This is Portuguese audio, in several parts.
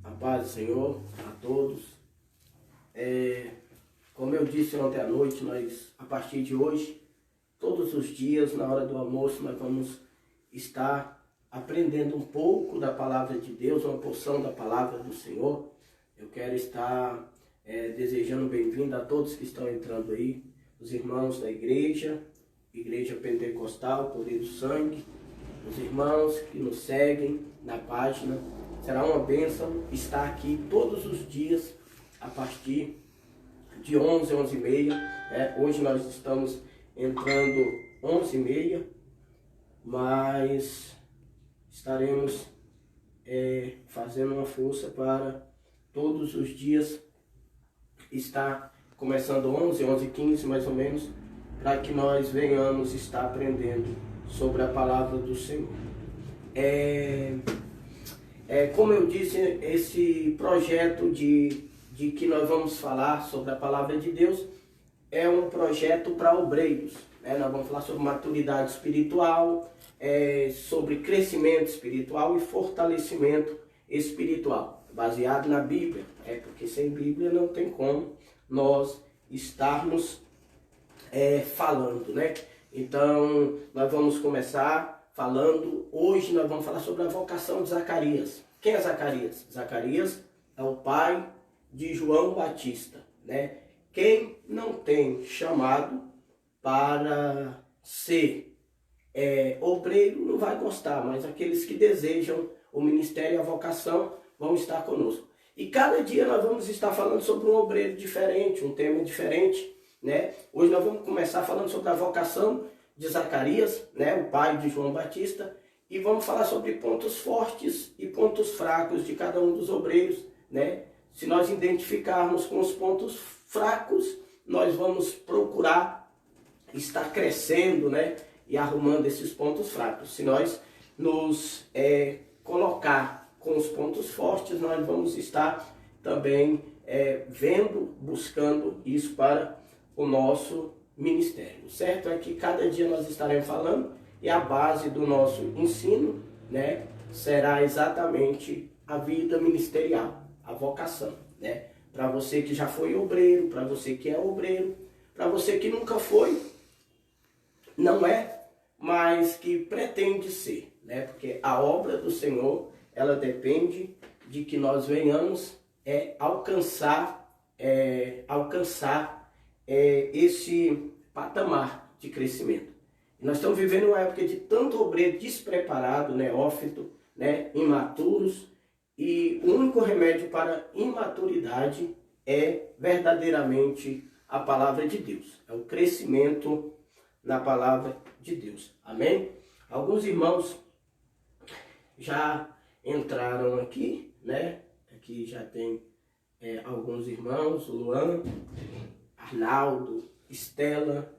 A paz do Senhor a todos. Como eu disse ontem à noite, a partir de hoje, todos os dias, na hora do almoço, nós vamos estar aprendendo um pouco da palavra de Deus, uma porção da palavra do Senhor. Eu quero estar desejando bem-vindo a todos que estão entrando aí, os irmãos da Igreja Pentecostal, Poder do Sangue, os irmãos que nos seguem na página. Será uma bênção estar aqui todos os dias a partir de 11, 11h30. Hoje nós estamos entrando 11h30, mas estaremos fazendo uma força para todos os dias estar começando 11, 11h15 mais ou menos, para que nós venhamos estar aprendendo sobre a palavra do Senhor. Como eu disse, esse projeto de que nós vamos falar sobre a palavra de Deus é um projeto para obreiros. Nós vamos falar sobre maturidade espiritual, sobre crescimento espiritual e fortalecimento espiritual, baseado na Bíblia. Porque sem Bíblia não tem como nós estarmos falando, né? Então, nós vamos começar falando, hoje nós vamos falar sobre a vocação de Zacarias. Quem é Zacarias? Zacarias é o pai de João Batista, né? Quem não tem chamado para ser obreiro não vai gostar, mas aqueles que desejam o ministério e a vocação vão estar conosco. E cada dia nós vamos estar falando sobre um obreiro diferente, um tema diferente, né? Hoje nós vamos começar falando sobre a vocação de Zacarias, né? O pai de João Batista, e vamos falar sobre pontos fortes e pontos fracos de cada um dos obreiros, né? Se nós identificarmos com os pontos fracos, nós vamos procurar estar crescendo, né? E arrumando esses pontos fracos. Se nós nos colocar com os pontos fortes, nós vamos estar também buscando isso para o nosso ministério. Certo é que cada dia nós estaremos falando e a base do nosso ensino, né, será exatamente a vida ministerial, a vocação, né? Para você que já foi obreiro, para você que é obreiro, para você que nunca foi, não é, mas que pretende ser, né? Porque a obra do Senhor, ela depende de que nós venhamos alcançar esse patamar de crescimento. E nós estamos vivendo uma época de tanto obreiro despreparado, neófito, né, imaturos, e o único remédio para imaturidade é verdadeiramente a palavra de Deus, é o crescimento na palavra de Deus. Amém? Alguns irmãos já entraram aqui, né? Aqui já tem alguns irmãos, Luan, Arnaldo, Estela,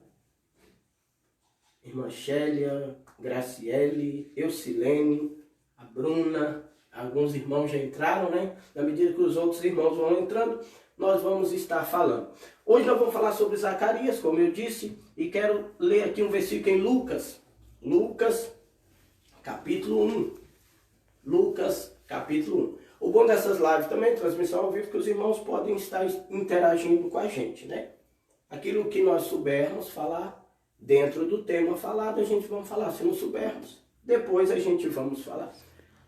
irmã Chélia, Graciele, Eucilene, a Bruna. Alguns irmãos já entraram, né? Na medida que os outros irmãos vão entrando, nós vamos estar falando. Hoje nós vamos falar sobre Zacarias, como eu disse, e quero ler aqui um versículo em Lucas. Lucas, capítulo 1. Lucas, capítulo 1. O bom dessas lives também, transmissão ao vivo, que os irmãos podem estar interagindo com a gente, né? Aquilo que nós soubermos falar, dentro do tema falado, a gente vai falar. Se não soubermos, depois a gente vamos falar.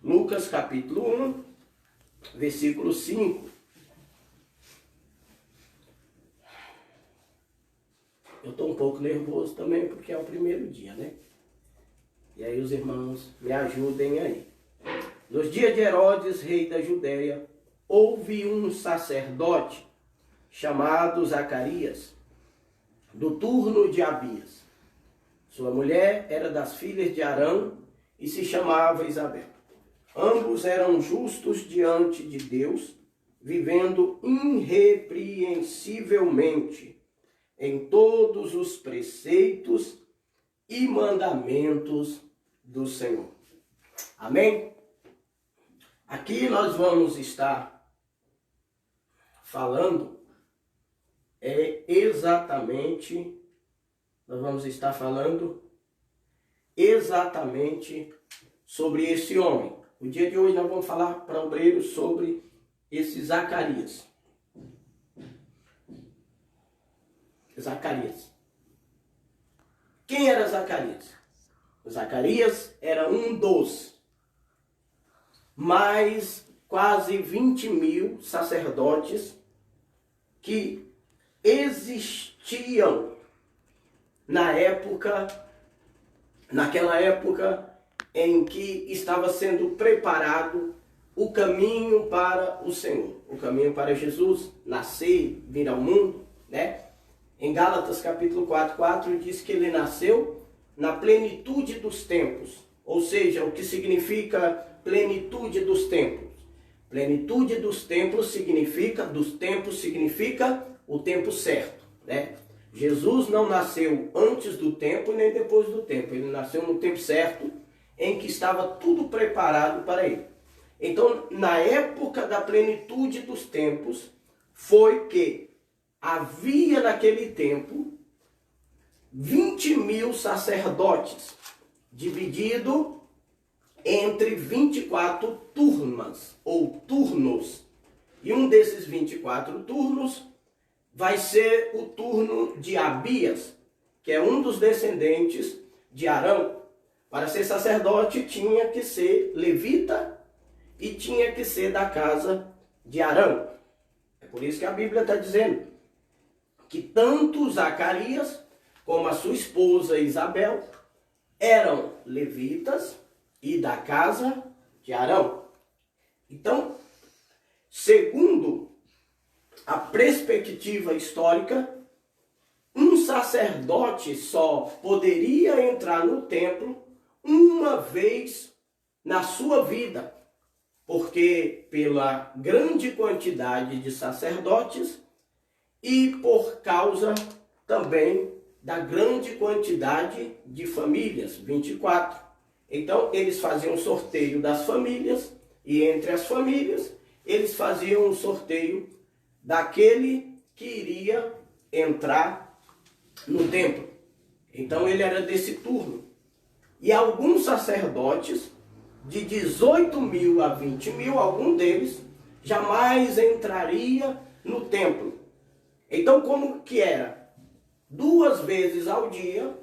Lucas capítulo 1, versículo 5. Eu estou um pouco nervoso também, porque é o primeiro dia, né? E aí os irmãos me ajudem aí. Nos dias de Herodes, rei da Judéia, houve um sacerdote chamado Zacarias, do turno de Abias. Sua mulher era das filhas de Arão e se chamava Isabel. Ambos eram justos diante de Deus, vivendo irrepreensivelmente em todos os preceitos e mandamentos do Senhor. Amém? Aqui nós vamos estar falando exatamente sobre esse homem. O dia de hoje nós vamos falar para obreiros sobre esse Zacarias? Zacarias. Quem era Zacarias? Zacarias era um dos mais quase 20 mil sacerdotes que existiam naquela época em que estava sendo preparado o caminho para o Senhor, o caminho para Jesus nascer, vir ao mundo, né? Em Gálatas capítulo 4 diz que ele nasceu na plenitude dos tempos, ou seja, o que significa plenitude dos tempos? Plenitude dos tempos significa o tempo certo, né? Jesus não nasceu antes do tempo nem depois do tempo, ele nasceu no tempo certo, em que estava tudo preparado para ele. Então, na época da plenitude dos tempos, foi que havia naquele tempo 20 mil sacerdotes, dividido entre 24 turmas ou turnos. E um desses 24 turnos vai ser o turno de Abias, que é um dos descendentes de Arão. Para ser sacerdote tinha que ser levita e tinha que ser da casa de Arão. É por isso que a Bíblia está dizendo que tanto Zacarias como a sua esposa Isabel eram levitas e da casa de Arão. Então, segundo a perspectiva histórica, um sacerdote só poderia entrar no templo uma vez na sua vida, porque pela grande quantidade de sacerdotes e por causa também da grande quantidade de famílias, 24. Então, eles faziam um sorteio das famílias, e entre as famílias, eles faziam um sorteio daquele que iria entrar no templo. Então, ele era desse turno. E alguns sacerdotes, de 18 mil a 20 mil, algum deles jamais entraria no templo. Então, como que era? 2 vezes ao dia,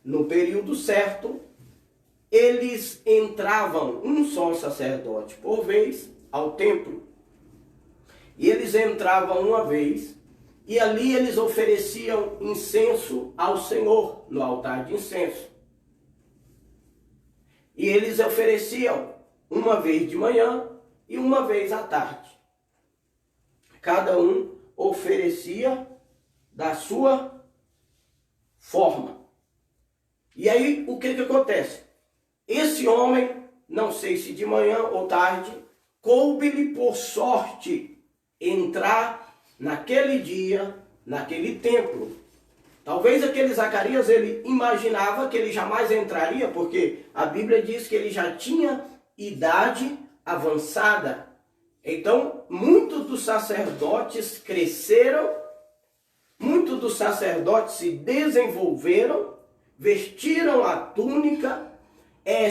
no período certo, eles entravam, um só sacerdote por vez, ao templo. E eles entravam uma vez, e ali eles ofereciam incenso ao Senhor, no altar de incenso. E eles ofereciam uma vez de manhã e uma vez à tarde. Cada um oferecia da sua forma. E aí, o que acontece? Esse homem, não sei se de manhã ou tarde, coube-lhe por sorte entrar naquele dia, naquele templo. Talvez aquele Zacarias, ele imaginava que ele jamais entraria, porque a Bíblia diz que ele já tinha idade avançada. Então, muitos dos sacerdotes cresceram, muitos dos sacerdotes se desenvolveram, vestiram a túnica,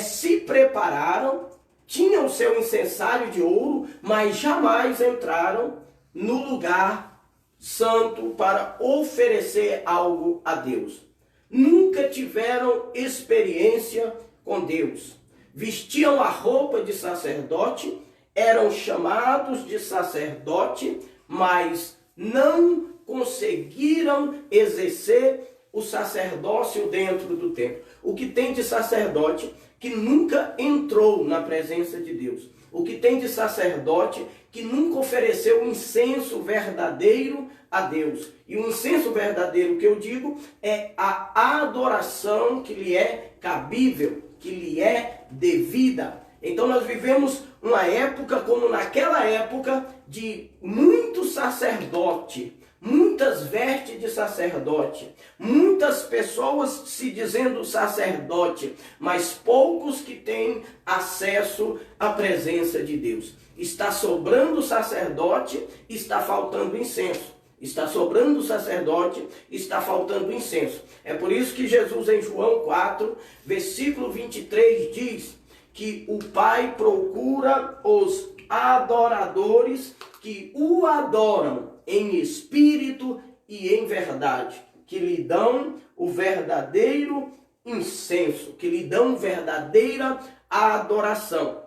se prepararam, tinham seu incensário de ouro, mas jamais entraram no lugar santo para oferecer algo a Deus. Nunca tiveram experiência com Deus. Vestiam a roupa de sacerdote, eram chamados de sacerdote, mas não conseguiram exercer o sacerdócio dentro do templo. O que tem de sacerdote que nunca entrou na presença de Deus? O que tem de sacerdote que nunca ofereceu um incenso verdadeiro a Deus? E o incenso verdadeiro que eu digo é a adoração que lhe é cabível, que lhe é devida. Então nós vivemos uma época como naquela época de muito sacerdote, muitas vestes de sacerdote, muitas pessoas se dizendo sacerdote, mas poucos que têm acesso à presença de Deus. Está sobrando sacerdote, está faltando incenso. Está sobrando sacerdote, está faltando incenso. É por isso que Jesus em João 4, versículo 23 diz que o Pai procura os de adoradores que o adoram em espírito e em verdade, que lhe dão o verdadeiro incenso, que lhe dão verdadeira adoração.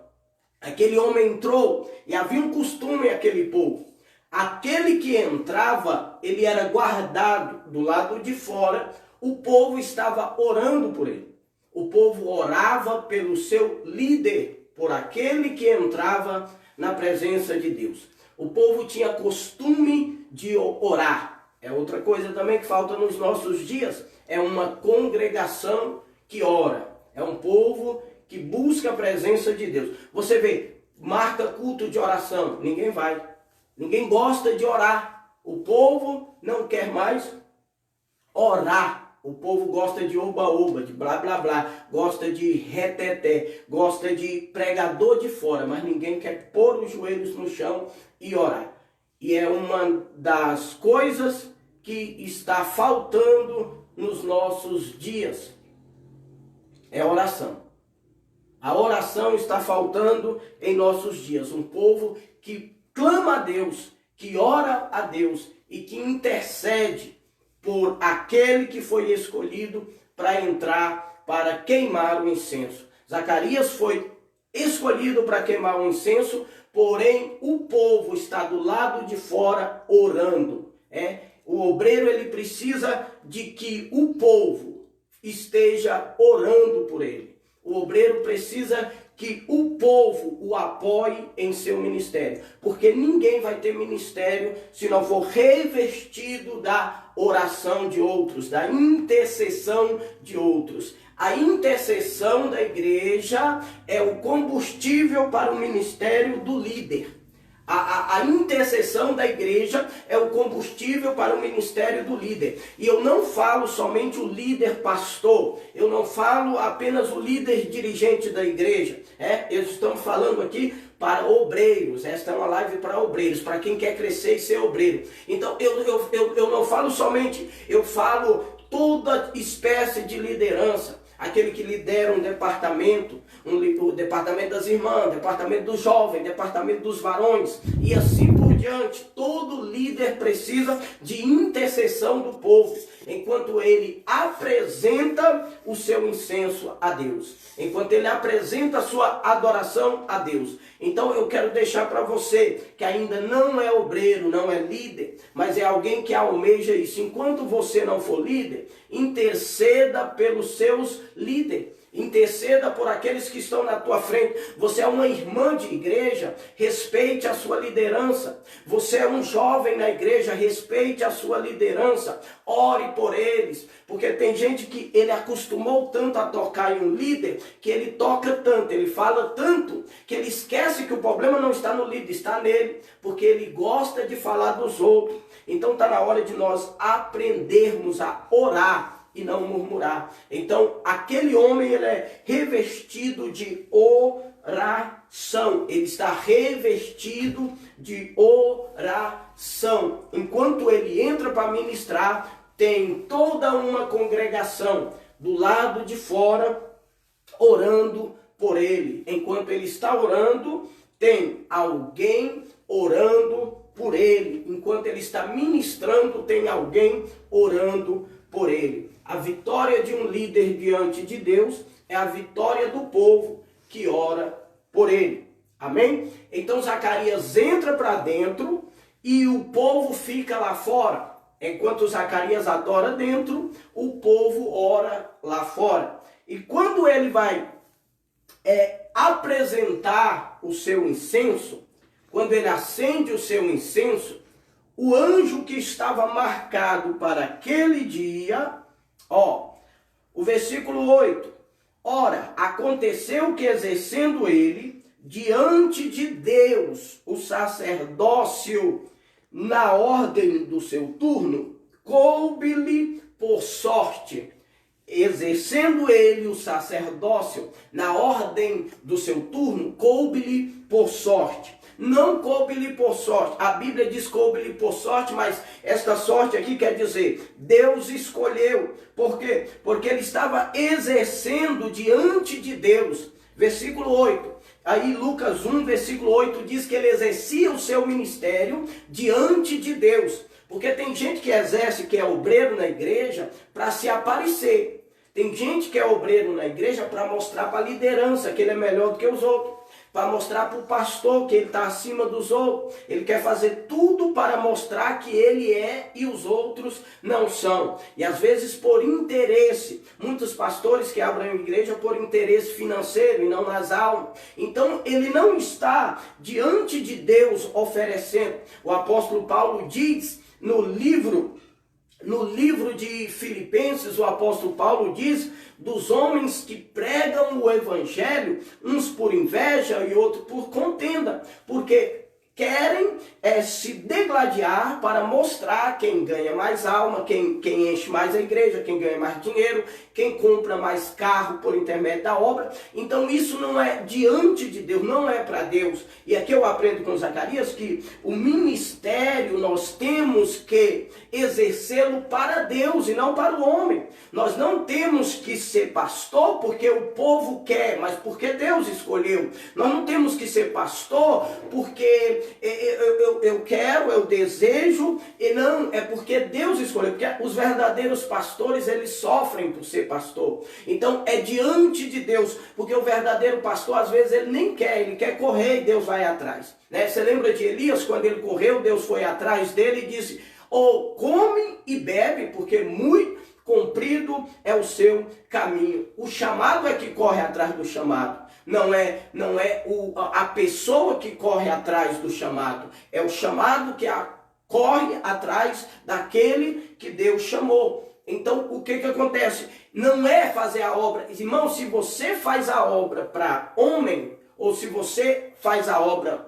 Aquele homem entrou e havia um costume aquele povo. Aquele que entrava, ele era guardado do lado de fora, o povo estava orando por ele. O povo orava pelo seu líder, por aquele que entrava na presença de Deus. O povo tinha costume de orar. É outra coisa também que falta nos nossos dias. É uma congregação que ora. É um povo que busca a presença de Deus. Você vê, marca culto de oração, ninguém vai. Ninguém gosta de orar. O povo não quer mais orar. O povo gosta de oba-oba, de blá blá blá, gosta de reteté, gosta de pregador de fora, mas ninguém quer pôr os joelhos no chão e orar. E é uma das coisas que está faltando nos nossos dias. É oração. A oração está faltando em nossos dias. Um povo que clama a Deus, que ora a Deus e que intercede por aquele que foi escolhido para entrar, para queimar o incenso. Zacarias foi escolhido para queimar o incenso, porém o povo está do lado de fora orando. O obreiro ele precisa de que o povo esteja orando por ele. O obreiro precisa que o povo o apoie em seu ministério. Porque ninguém vai ter ministério se não for revestido da oração de outros, da intercessão de outros. A intercessão da igreja é o combustível para o ministério do líder. A intercessão da igreja é o combustível para o ministério do líder. E eu não falo somente o líder pastor, eu não falo apenas o líder dirigente da igreja. Estamos falando aqui para obreiros. Esta é uma live para obreiros, para quem quer crescer e ser obreiro. Então eu não falo somente, eu falo toda espécie de liderança. Aquele que lidera um departamento, o departamento das irmãs, departamento dos jovens, departamento dos varões e assim por diante. Todo líder precisa de intercessão do povo, enquanto ele apresenta o seu incenso a Deus, enquanto ele apresenta a sua adoração a Deus. Então eu quero deixar para você que ainda não é obreiro, não é líder, mas é alguém que almeja isso. Enquanto você não for líder, interceda pelos seus líderes. Interceda por aqueles que estão na tua frente. Você é uma irmã de igreja, respeite a sua liderança. Você é um jovem na igreja, respeite a sua liderança. Ore por eles, porque tem gente que ele acostumou tanto a tocar em um líder, que ele toca tanto, ele fala tanto, que ele esquece que o problema não está no líder, está nele, porque ele gosta de falar dos outros. Então está na hora de nós aprendermos a orar e não murmurar. Então, aquele homem, ele é revestido de oração. Ele está revestido de oração. Enquanto ele entra para ministrar, tem toda uma congregação do lado de fora orando por ele. Enquanto ele está orando, tem alguém orando por ele. Enquanto ele está ministrando, tem alguém orando por ele. A vitória de um líder diante de Deus é a vitória do povo que ora por ele. Amém? Então Zacarias entra para dentro e o povo fica lá fora. Enquanto Zacarias adora dentro, o povo ora lá fora. E quando ele vai apresentar o seu incenso, quando ele acende o seu incenso, o anjo que estava marcado para aquele dia, o versículo 8. Ora, aconteceu que exercendo ele diante de Deus o sacerdócio na ordem do seu turno, coube-lhe por sorte. Exercendo ele o sacerdócio na ordem do seu turno, coube-lhe por sorte. Não coube-lhe por sorte. A Bíblia diz coube-lhe por sorte, mas esta sorte aqui quer dizer Deus escolheu. Por quê? Porque ele estava exercendo diante de Deus. Versículo 8. Aí Lucas 1, versículo 8 diz que ele exercia o seu ministério diante de Deus. Porque tem gente que exerce, que é obreiro na igreja, para se aparecer. Tem gente que é obreiro na igreja para mostrar para a liderança que ele é melhor do que os outros. Para mostrar para o pastor que ele está acima dos outros. Ele quer fazer tudo para mostrar que ele é e os outros não são. E às vezes por interesse. Muitos pastores que abrem a igreja por interesse financeiro e não nas almas. Então ele não está diante de Deus oferecendo. O apóstolo Paulo diz no livro de Filipenses, o apóstolo Paulo diz dos homens que pregam o evangelho, uns por inveja e outros por contenda, porque querem se degladiar para mostrar quem ganha mais alma, quem enche mais a igreja, quem ganha mais dinheiro, quem compra mais carro por intermédio da obra. Então isso não é diante de Deus, não é para Deus. E aqui eu aprendo com Zacarias que o ministério nós temos que exercê-lo para Deus e não para o homem. Nós não temos que ser pastor porque o povo quer, mas porque Deus escolheu. Nós não temos que ser pastor porque eu quero, eu desejo, e não, é porque Deus escolheu. Porque os verdadeiros pastores, eles sofrem por ser pastor. Então é diante de Deus, porque o verdadeiro pastor às vezes ele nem quer, ele quer correr e Deus vai atrás, né? Você lembra de Elias, quando ele correu, Deus foi atrás dele e disse: ou come e bebe, porque muito comprido é o seu caminho. O chamado é que corre atrás do chamado. Não é a pessoa que corre atrás do chamado. É o chamado que corre atrás daquele que Deus chamou. Então, o que acontece? Não é fazer a obra. Irmão, se você faz a obra para homem, ou se você faz a obra